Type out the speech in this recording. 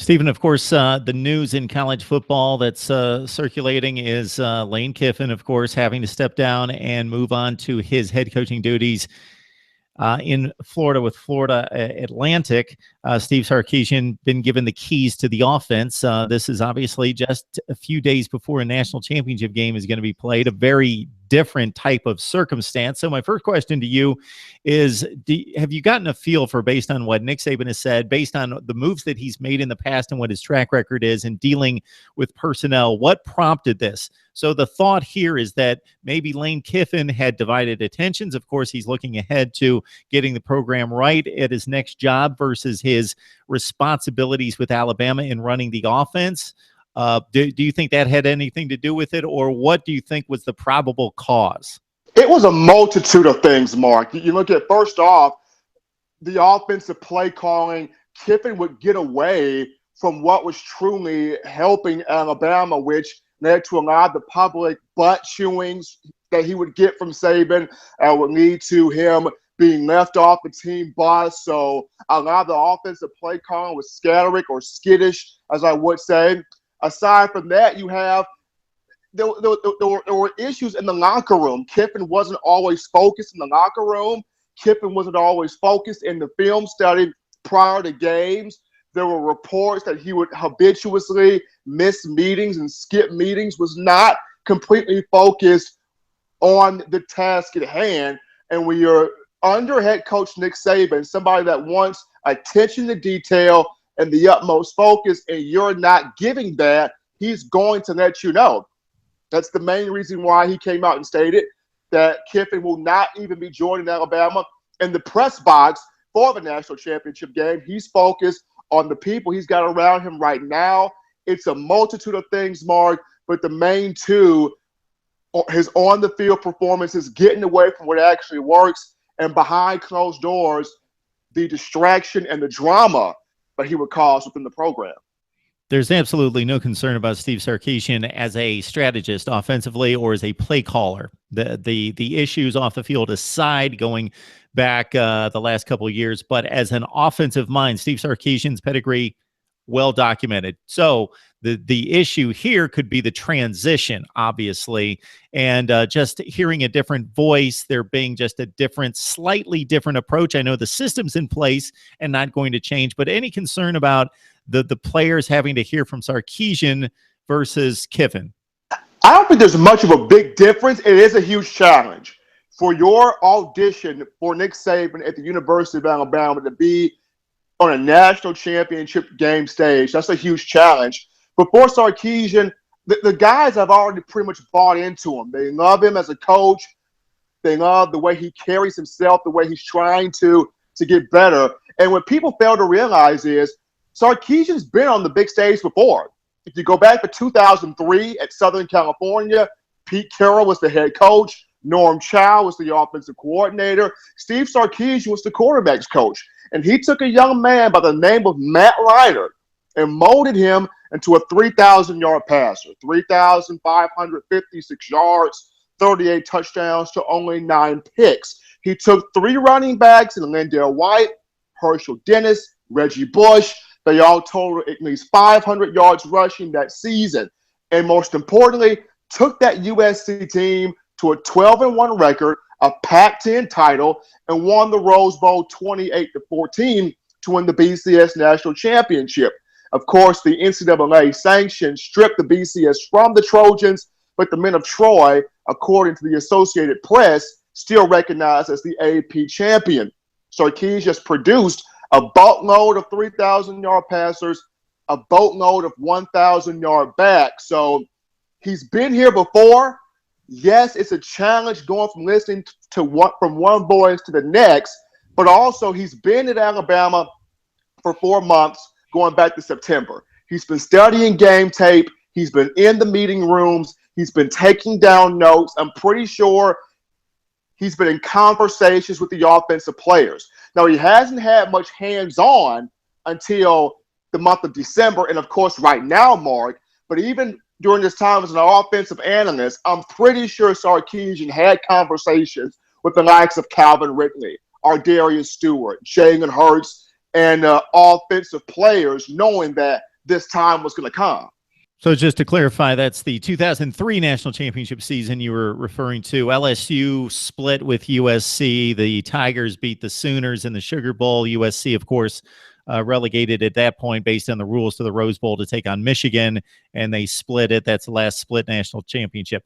Stephen, of course, the news in college football that's circulating is Lane Kiffin, of course, having to step down and move on to his head coaching duties in Florida with Florida Atlantic. Steve Sarkisian been given the keys to the offense. This is obviously just a few days before a national championship game is going to be played, a very different type of circumstance. So my first question to you is, have you gotten a feel for, based on what Nick Saban has said, based on the moves that he's made in the past and what his track record is in dealing with personnel, what prompted this? So the thought here is that maybe Lane Kiffin had divided attentions. Of course, he's looking ahead to getting the program right at his next job versus his responsibilities with Alabama in running the offense. Do you think that had anything to do with it, or what do you think was the probable cause? It was a multitude of things, Mark. You look at, first off, the offensive play calling. Kiffin would get away from what was truly helping Alabama, which led to a lot of the public butt chewings that he would get from Saban, would lead to him being left off the team bus. So a lot of the offensive play calling was scatteric or skittish, as I would say. Aside from that, you have there were issues in the locker room. Kiffin wasn't always focused in the locker room. Kiffin wasn't always focused in the film study prior to games. There were reports that he would habitually miss meetings and skip meetings, was not completely focused on the task at hand. And when you're under head coach Nick Saban, somebody that wants attention to detail and the utmost focus, and you're not giving that, he's going to let you know. That's the main reason why he came out and stated that Kiffin will not even be joining Alabama in the press box for the national championship game. He's focused on the people he's got around him right now. It's a multitude of things, Mark, but the main two, his on-the-field performances, getting away from what actually works, and behind closed doors, the distraction and the drama that he would cause within the program. There's absolutely no concern about Steve Sarkisian as a strategist offensively or as a play caller. The issues off the field aside, going back the last couple of years, but as an offensive mind, Steve Sarkisian's pedigree well documented. So the issue here could be the transition, obviously, and just hearing a different voice, there being just a different, slightly different approach. I know the system's in place and not going to change, but any concern about the players having to hear from Sarkisian versus Kiffin? I don't think there's much of a big difference. It is a huge challenge for your audition for Nick Saban at the University of Alabama to be on a national championship game stage. That's a huge challenge. But for Sarkisian, the guys have already pretty much bought into him. They love him as a coach. They love the way he carries himself, the way he's trying to get better. And what people fail to realize is Sarkisian's been on the big stage before. If you go back to 2003 at Southern California, Pete Carroll was the head coach. Norm Chow was the offensive coordinator. Steve Sarkisian was the quarterback's coach. And he took a young man by the name of Matt Ryder and molded him into a 3,000-yard passer, 3,556 yards, 38 touchdowns to only 9 picks. He took 3 running backs in Lindell White, Herschel Dennis, Reggie Bush. They all totaled at least 500 yards rushing that season. And most importantly, took that USC team to a 12-1 record, a Pac-10 title, and won the Rose Bowl 28-14 to win the BCS National Championship. Of course, the NCAA sanction stripped the BCS from the Trojans, but the men of Troy, according to the Associated Press, still recognized as the AP champion. Sarkisian just produced a boatload of 3,000-yard passers, a boatload of 1,000-yard backs. So he's been here before. Yes, it's a challenge going from listening to from one voice to the next, but also he's been at Alabama for 4 months, going back to September. He's been studying game tape. He's been in the meeting rooms. He's been taking down notes. I'm pretty sure he's been in conversations with the offensive players. Now, he hasn't had much hands-on until the month of December, and of course right now, Mark, but even during this time as an offensive analyst, I'm pretty sure Sarkisian had conversations with the likes of Calvin Ridley, Ardarius Stewart, Jalen Hurts, and offensive players, knowing that this time was going to come. So just to clarify, that's the 2003 national championship season you were referring to. LSU split with USC. The Tigers beat the Sooners in the Sugar Bowl. USC, of course, relegated at that point based on the rules to the Rose Bowl to take on Michigan, and they split it. That's the last split national championship.